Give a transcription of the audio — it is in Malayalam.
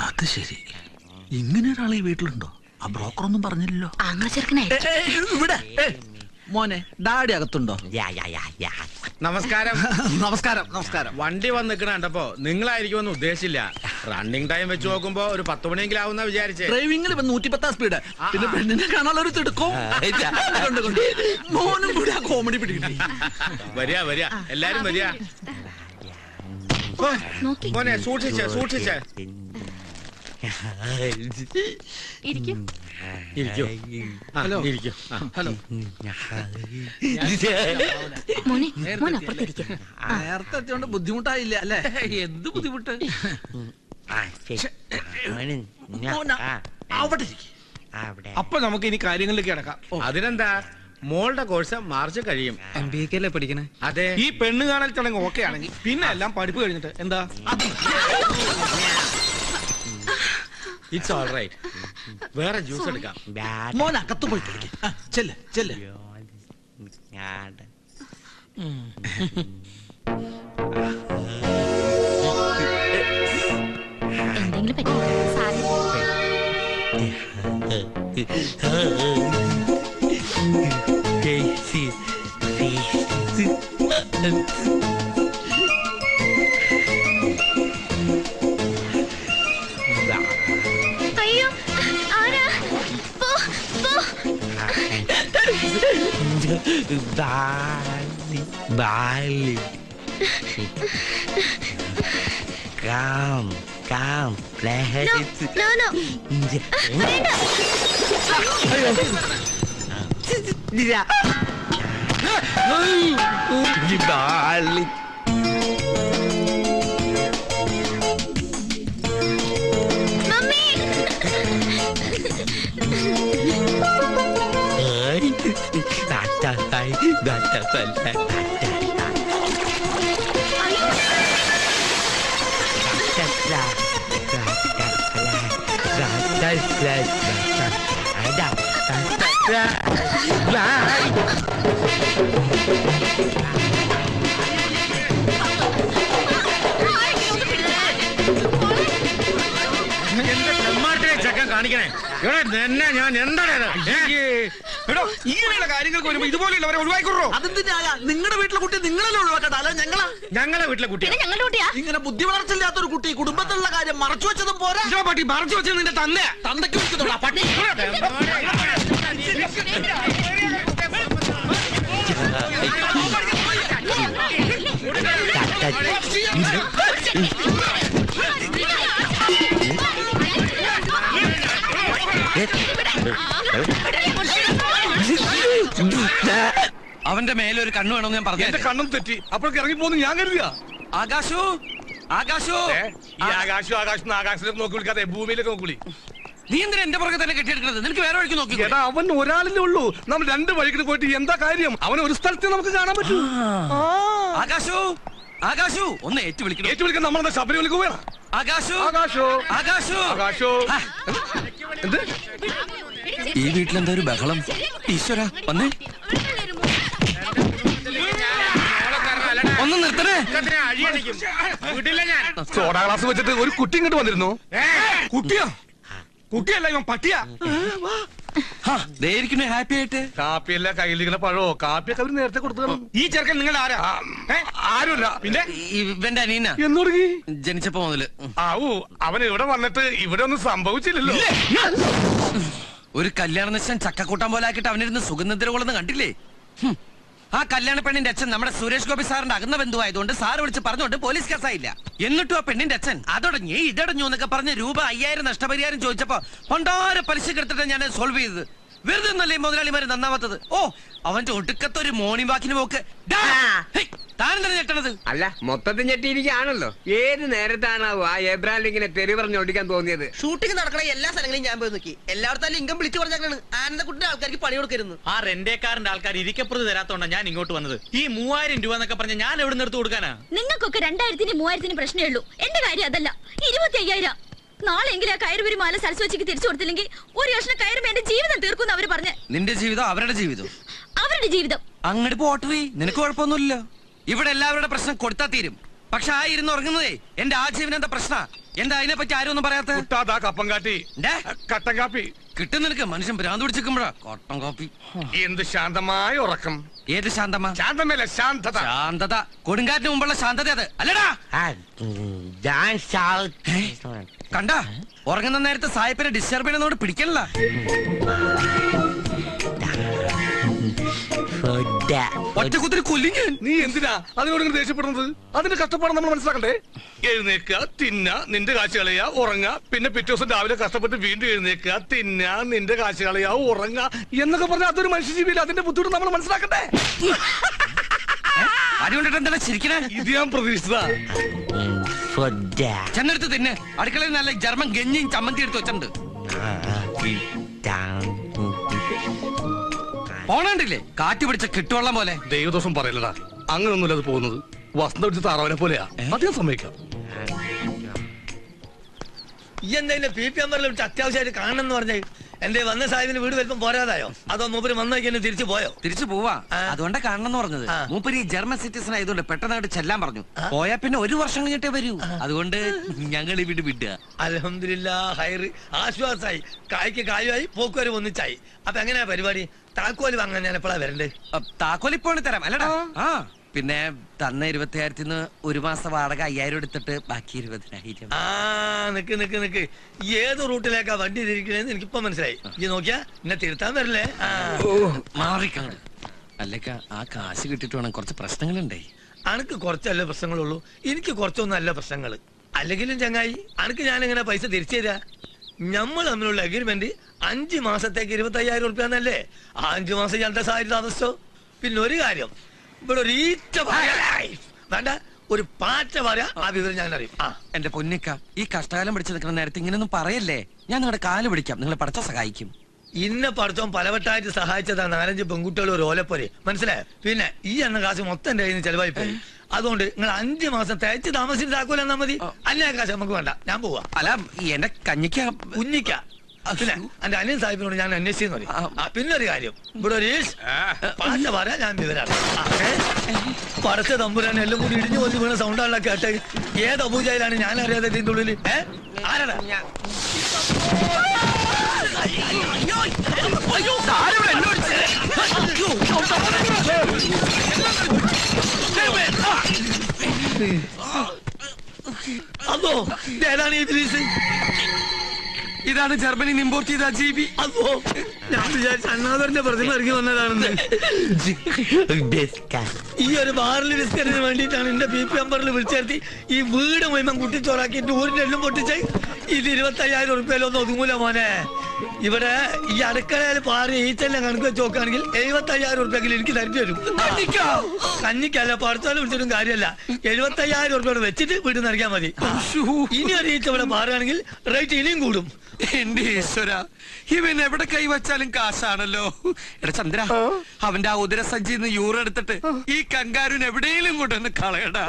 അത് ശരി, ഇങ്ങനെ ഒരാൾ ഈ വീട്ടിലുണ്ടോ? ആ ബ്രോക്കർ ഒന്നും പറഞ്ഞില്ലല്ലോ. ഇവിടെ മോനെ ഡാഡി അകത്തുണ്ടോ? നമസ്കാരം. നമസ്കാരം. നമസ്കാരം. വണ്ടി വന്ന് നിൽക്കണ കണ്ടപ്പോ നിങ്ങളായിരിക്കുമെന്ന് ഉദ്ദേശിച്ചില്ല. റണ്ണിങ് ടൈം വെച്ച് നോക്കുമ്പോ ഒരു 10 മണിയെങ്കിലും ആവുന്ന വിചാരിച്ചേ. ഡ്രൈവിംഗിൽ 110 സ്പീഡ്. പിന്നെ പെണ്ണിനെ കാണാനുള്ള ഒരു തിടുക്കവും മോനും കൂടി ആ കോമഡി പിടികിട്ടി. വരിക എല്ലാരും വരിക. മോനെ സൂക്ഷിച്ചേ. ഹലോ. ഹലോ. നേരത്തെ എത്തിയോണ്ട് ബുദ്ധിമുട്ടായില്ല അല്ലേ? എന്ത് ബുദ്ധിമുട്ട്? അപ്പൊ നമുക്ക് ഇനി കാര്യങ്ങളിലേക്ക് കിടക്കാം. അതിനെന്താ, മോളുടെ കോഴ്സ് മാർച്ച് കഴിയും. MBA അല്ലേ പഠിക്കണേ? അതെ. ഈ പെണ്ണ് കാണൽ ചടങ്ങ് ഓക്കെ ആണെങ്കിൽ പിന്നെ എല്ലാം പഠിപ്പ് കഴിഞ്ഞിട്ട് എന്താ? It's all right. വേറെ ജ്യൂസ് എടുക്കാം. മോൻ അകത്ത് പോയി ചെല്ല്. എന്തെങ്കിലും പറ്റിയോ? അയ്യോ, ആരാ? Come, let's. No. Darling. Mummy. എന്റെ ബ്രഹ്മാട്ടിനെ ചക്കൻ കാണിക്കണേ. ഞാൻ എന്താണ് ഇങ്ങനെയുള്ള കാര്യങ്ങൾക്ക് വരുമ്പോ ഇതുപോലെയുള്ളവരെ ഒഴിവാക്കിക്കോ. അതെന്തിനാ? നിങ്ങളുടെ വീട്ടിലെ കുട്ടി നിങ്ങളല്ലേ ഒഴിവാക്കട്ടെ? അല്ല ഞങ്ങളെ വീട്ടിലെ കുട്ടി. ഇങ്ങനെ ബുദ്ധി വളർച്ചില്ലാത്തൊരു കുട്ടി കുടുംബത്തിലുള്ള കാര്യം മറച്ചു വെച്ചതും പോരാ. പട്ടി മറച്ചു വെച്ചത് നിന്റെ തന്തയ്ക്ക് വിളിക്കുന്നുള്ളൂ പട്ടി. അവന്റെ മേലൊരു കണ്ണു വേണമെന്ന് ഞാൻ പറഞ്ഞു. എന്റെ കണ്ണും തെറ്റി. അപ്പോഴേക്ക് ഇറങ്ങിപ്പോന്ന് ഞാൻ കരുതിയ. ആകാശു ആകാശത്തിലേക്ക് നോക്കി വിളിക്കാതെ ഭൂമിയിലേക്ക് നോക്കി. നീ എന്തിനാ എന്റെ പുറകെ തന്നെ കെട്ടിയെടുക്കുന്നത്? നിനക്ക് വേറെ വഴിക്ക് നോക്കി. എടാ, അവൻ ഒരാളല്ലേ ഉള്ളൂ. നമ്മൾ 2 വഴിക്ക് പോയിട്ട് എന്താ കാര്യം? അവൻ ഒരു സ്ഥലത്ത് നമുക്ക് കാണാൻ പറ്റൂ. ആകാശു ഒന്ന് ഏറ്റുവിളിക്കാൻ നമ്മളെന്താ ശബരിമലക്ക് പോയാ? ആകാശോ. എന്ത്? ഈ വീട്ടിലെന്താ ഒരു ബഹളം? ഈശ്വര വന്നേ, ഒന്ന് നിർത്തണേ. സോഡാ ഗ്ലാസ് വെച്ചിട്ട് ഒരു കുട്ടി ഇങ്ങോട്ട് വന്നിരുന്നു. കുട്ടിയല്ല, ഇവൻ പട്ടിയാ. ഹാപ്പി ആയിട്ട്. കാപ്പിയല്ല, കയ്യിലിരിക്കുന്ന പഴോ. കാപ്പിയൊക്കെ അവര് നേരത്തെ കൊടുത്തു. ഈ ചെറുക്കൻ നിങ്ങളുടെ ആരാ? ആരുമില്ല. പിന്നെ ഇവന്റെ അനിയന എന്നോട് ജനിച്ചപ്പോ മുതല്. അവൻ ഇവിടെ വന്നിട്ട് ഇവിടെ ഒന്നും സംഭവിച്ചില്ലല്ലോ. ഒരു കല്യാണ നിശ്ചയം ചക്കക്കൂട്ടം പോലെ ആക്കിയിട്ട് അവനിരുന്ന് സുഗന്ധദ്രവങ്ങളൊന്നും കണ്ടില്ലേ? ആ കല്യാണ പെണ്ണിന്റെ അച്ഛൻ നമ്മുടെ സുരേഷ് ഗോപി സാറിന്റെ അകന്ന ബന്ധുവായതുകൊണ്ട് സാറ് വിളിച്ച് പറഞ്ഞുകൊണ്ട് പോലീസ് കേസായില്ല. എന്നിട്ടും ആ പെണ്ണിന്റെ അച്ഛൻ അതോടഞ്ഞു ഇതടഞ്ഞു എന്നൊക്കെ പറഞ്ഞ് രൂപ 5000 നഷ്ടപരിഹാരം ചോദിച്ചപ്പോ പണ്ടാരെ പലിശ എടുത്തിട്ട് ഞാൻ സോൾവ് ചെയ്തത്. വെറുതെ ഒന്നല്ലേ മുതലാളിമാര് നന്നാവാത്തത്. ഓ അവന്റെ ഒടുക്കത്തൊരു മോർണിംഗ് വാക്കിന് പോക്ക്. താനെന്താ ഞെട്ടണത്? അല്ല മൊത്തത്തിൽ ഞെട്ടിയിരിക്കുകയാണല്ലോ. ഏത് നേരത്താണാവോ ആ എബ്രാഹിം ഇങ്ങനെ തെറി പറഞ്ഞ് ഓടിക്കാൻ തോന്നിയത്? ഷൂട്ടിംഗ് നടക്കണ എല്ലാ സ്ഥലങ്ങളും ഞാൻ പോയി നോക്കി. എല്ലായിടത്തും ലിംഗം വിളിച്ചു പറഞ്ഞാണ് ആനന്ദക്കുട്ടിന്റെ ആൾക്കാർക്ക് പണി കൊടുക്കരുന്നു. ആ റെന്റേക്കാരന്റെ ആൾക്കാർ ഇരിക്കപ്പുറത്ത് തരാത്തോണ്ടാ ഞാൻ ഇങ്ങോട്ട് വന്നത്. ഈ 3000 രൂപ എന്നൊക്കെ പറഞ്ഞ ഞാൻ എവിടെ നിർത്തി കൊടുക്കാനാ? നിങ്ങൾക്കൊക്കെ 2000-നും 3000-നും പ്രശ്നമേ ഉള്ളൂ. എന്റെ കാര്യം അതല്ല. 25,000. നാളെങ്കിലും ആ കയറുപരി മാല സരസ്വതിക്ക് തിരിച്ചു കൊടുത്തില്ലെങ്കിൽ ഒരു കഷ്ണം കയറുമ്പോ എന്റെ ജീവിതം തീർക്കും അവര് പറഞ്ഞ്. നിന്റെ ജീവിതം അവരുടെ ജീവിതം. അവരുടെ ജീവിതം അങ്ങോട്ട് പോട്ടറി, നിനക്ക് കുഴപ്പമൊന്നുമില്ലല്ലോ. ഇവിടെ എല്ലാവരുടെ പ്രശ്നം കൊടുത്താ തീരും. പക്ഷെ ആ ഇരുന്ന് ഉറങ്ങുന്നതേ എന്റെ ആ ജീവൻ എന്താ പ്രശ്ന? എന്താ അതിനെ പറ്റി ആരും ഒന്നും പറയാത്ത? കുട്ടാതാ കപ്പം കാട്ടി കട്ടൻ കാപ്പി കിട്ടും നിനക്ക്. മനുഷ്യൻ ഭ്രാന്ത് പിടിച്ചിരിക്കുമ്പോഴാ കട്ടൻ കാപ്പി. എന്ത് ശാന്തമായ ഉറക്കം. ഏത് ശാന്തമാ? ശാന്തമല്ല, ശാന്തത. ശാന്തത കൊടുങ്കാറ്റിന് മുമ്പുള്ള ശാന്തത അത് അല്ലടാ. Don't shout. കണ്ട ഉറങ്ങുന്ന നേരത്തെ സായിപ്പിനെ ഡിസ്റ്റർബ് ചെയ്യുന്നതോട് പിടിക്കണല്ല. ഒറ്റക്കുത്തിരി കൊല്ലും ഞാൻ. നീ എന്തിനാ അതിനോട് ഇങ്ങനെ ദേഷ്യപ്പെടുന്നത്? അതിന്റെ കഷ്ടപ്പാട് നമ്മൾ മനസ്സിലാക്കണ്ടേ? എഴുന്നേക്കുക, തിന്ന, നിന്റെ കാശ് കളയുക, ഉറങ്ങ, പിന്നെ പിറ്റേ ദിവസം രാവിലെ കഷ്ടപ്പെട്ട് വീണ്ടും എഴുന്നേക്കുക, തിന്ന, നിന്റെ കാശ് കളയുക, ഉറങ്ങ എന്നൊക്കെ പറഞ്ഞാൽ അതൊരു മനുഷ്യജീവിയില്ല. അതിന്റെ ബുദ്ധിമുട്ട് നമ്മൾ മനസ്സിലാക്കണ്ടേ? അതുകൊണ്ടിട്ട് എന്താ ചിരിക്കണേ? ഇത് ഞാൻ പ്രതീക്ഷിച്ചതാ. ചെന്നെടുത്ത് തിന്നെ. അടുക്കളയിൽ നല്ല ജർമ്മൻ ഗഞ്ഞിയും ചമ്മന്തി എടുത്ത് വെച്ചിട്ടുണ്ട്. പോണണ്ടില്ലേ കാറ്റ് പിടിച്ച കിട്ടുവെള്ളം പോലെ. ദൈവദോഷം പറയലടാ, അങ്ങനൊന്നുമില്ല അത് പോകുന്നത്. വസന്ത പിടിച്ച താറാവിനെ പോലെയാ. അധികം സമ്മതിക്കാം. ഈ എന്തായാലും പി പി അമ്പറിൽ വിളിച്ച് അത്യാവശ്യമായിട്ട് കാണണം എന്ന് പറഞ്ഞേ. എന്റെ വന്ന സാഹിബിന് വീട് വലിപ്പം പോരാതായോ? അതോ മൂപ്പര് വന്നേക്ക് എന്നെ തിരിച്ചു പോയോ? തിരിച്ചു പോവാ. അതുകൊണ്ടാ കാണണം പറഞ്ഞത്. മൂപ്പര് ഈ ജർമ്മൻ സിറ്റിസൺ ആയതുകൊണ്ട് പെട്ടെന്നായിട്ട് ചെല്ലാൻ പറഞ്ഞു. പോയാ പിന്നെ 1 വർഷം കഴിഞ്ഞിട്ടേ വരൂ. അതുകൊണ്ട് ഞങ്ങൾ ഈ വീട് വിടുക. അൽഹംദുലില്ലാ ഹൈറ്, ആശ്വാസായി. കായ്ക്ക് കായുമായി പോക്കുവരെ ഒന്നിച്ചായി. അപ്പൊ എങ്ങനെയാ പരിപാടി? താക്കോല് വാങ്ങാൻ ഞാൻ എപ്പോഴാ വരണ്ടേ? താക്കോലിപ്പോണ് തരാം അല്ലടാ. ആ പിന്നെ തന്ന 25,000 1 മാസം വാടക 5,000 എടുത്തിട്ട് ബാക്കി 20,000. ആ നിക്ക് നിക്ക് നിക്ക്, ഏത് റൂട്ടിലേക്കാ വണ്ടി തിരിക്കണേന്ന് എനിക്കിപ്പോ മനസ്സിലായി. ഈ നോക്കിയാ എന്നെ തിരുത്താൻ വരില്ലേ? മാറിക്കാണ്. അല്ലേക്ക ആ കാശ് കിട്ടിട്ട് വേണം, കുറച്ച് പ്രശ്നങ്ങളുണ്ടേ. അനക്ക് കുറച്ചല്ല പ്രശ്നങ്ങളുള്ളൂ, എനിക്ക് കുറച്ചൊന്നും അല്ല പ്രശ്നങ്ങള്. അല്ലെങ്കിലും ചങ്ങായി അനക്ക് ഞാനെങ്ങനെ പൈസ തിരിച്ചു തരാ? നമ്മൾ തമ്മിലുള്ള അഗ്രിമെന്റ് 5 മാസത്തേക്ക് 25,000 ഉറുപ്പ്യ എന്നല്ലേ? 5 മാസം ഞങ്ങളുടെ സാഹചര്യം താമസിച്ചോ? പിന്നെ ഒരു കാര്യം, ഇവിടെ ഒരു ഈറ്റ വേണ്ട, ഒരു പാറ്റ പറയാ ആ വിവരം ഞാൻ അറിയും. എന്റെ പൊന്നിക്ക, ഈ കഷ്ടകാലം പിടിച്ചു നിൽക്കുന്ന നേരത്തെ ഇങ്ങനെയൊന്നും പറയല്ലേ. ഞാൻ നിങ്ങളുടെ കാല് പിടിക്കാം, നിങ്ങളെ പഠിച്ച സഹായിക്കും. ഇന്ന പഠിച്ചോൻ പലവട്ടായിട്ട് സഹായിച്ചതാ 4-5 പെൺകുട്ടികൾ ഒരു ഓലപ്പൊരെ, മനസ്സിലായോ? പിന്നെ ഈ എണ്ണ കാശ് മൊത്തം എന്റെ കയ്യിൽ നിന്ന് ചെലവായി പോയി. അതുകൊണ്ട് നിങ്ങൾ 5 മാസം തേച്ച് താമസിച്ചിട്ട് താക്കോലെന്നാ മതി. അല്ല കാശ് നമുക്ക് വേണ്ട, ഞാൻ പോവാ. അല്ല എന്റെ കഞ്ഞിക്ക കുഞ്ഞിക്ക പിന്നെ എന്റെ അനിയൻ സാഹിബിനോട് ഞാൻ അന്വേഷിച്ചെന്ന് പറയും. പിന്നെ ഒരു കാര്യം, ഇവിടെ ഒരു പാറ്റ പറയാ ഞാൻ വിവരാണ്. പടച്ച തമ്പുരാൻ എല്ലാം കൂടി ഇടിഞ്ഞു പോയി വീണ സൗണ്ടാണല്ലോ കേട്ടെ. ഏത് അബൂജയിലാണ് ഞാൻ അറിയാതെ ഇതിന്റെ ഉള്ളില്? ആരാടാ? അതോ ഏതാണ് ഈ ബ്രീസ്? ഇതാണ് ജർമ്മനിയിൽ ഇമ്പോർട്ട് ചെയ്ത ജീവി. അതോ ഞാൻ വിചാരിച്ച അണ്ണാദറിന്റെ പ്രതിമ ഇറങ്ങി വന്നതാണെന്ന്. ഈ ഒരു ബാറിൽ ബിസ്ക്കറ്റിന് വേണ്ടിയിട്ടാണ് എന്റെ പി പി അമ്പറിൽ വിളിച്ചേർത്തി ഈ വീട് മുഴുവൻ കുട്ടിച്ചോറാക്കിയിട്ട് ഊരിന്റെ എല്ലാം പൊട്ടിച്ച്. ഇത് 25,000 ഉറുപ്പ്യയിലൊന്നും ഒതുങ്ങൂല മോനെ. ഇവിടെ ഈ അടുക്കളയിൽ പാറി ഈച്ചെല്ലാം കണക്ക് വെച്ച് നോക്കുകയാണെങ്കിൽ 75,000 ഉറുപ്പ്യെങ്കിലും എനിക്ക് തരേണ്ടി വരും. കഞ്ഞിക്കല്ല പഠിച്ചാലും വിളിച്ചിട്ടും കാര്യമല്ല. 75,000 ഉറുപ്പ്യോട് വെച്ചിട്ട് വീട്ടിൽ നിറയ്ക്കാൻ മതി. ഇനി ഒരു ഈച്ച ഇവിടെ മാറുകയാണെങ്കിൽ റേറ്റ് ഇനിയും കൂടും. എന്റെ ഈശ്വര, ഇവൻ എവിടെ കൈവച്ചാലും കാശാണല്ലോ. എടാ ചന്ദ്ര, അവന്റെ ആ ഉദരസഞ്ചിന്ന് യൂറെടുത്തിട്ട് ഈ കങ്കാരുൻ എവിടെയെങ്കിലും കൊണ്ടുവന്ന് കളയടാ.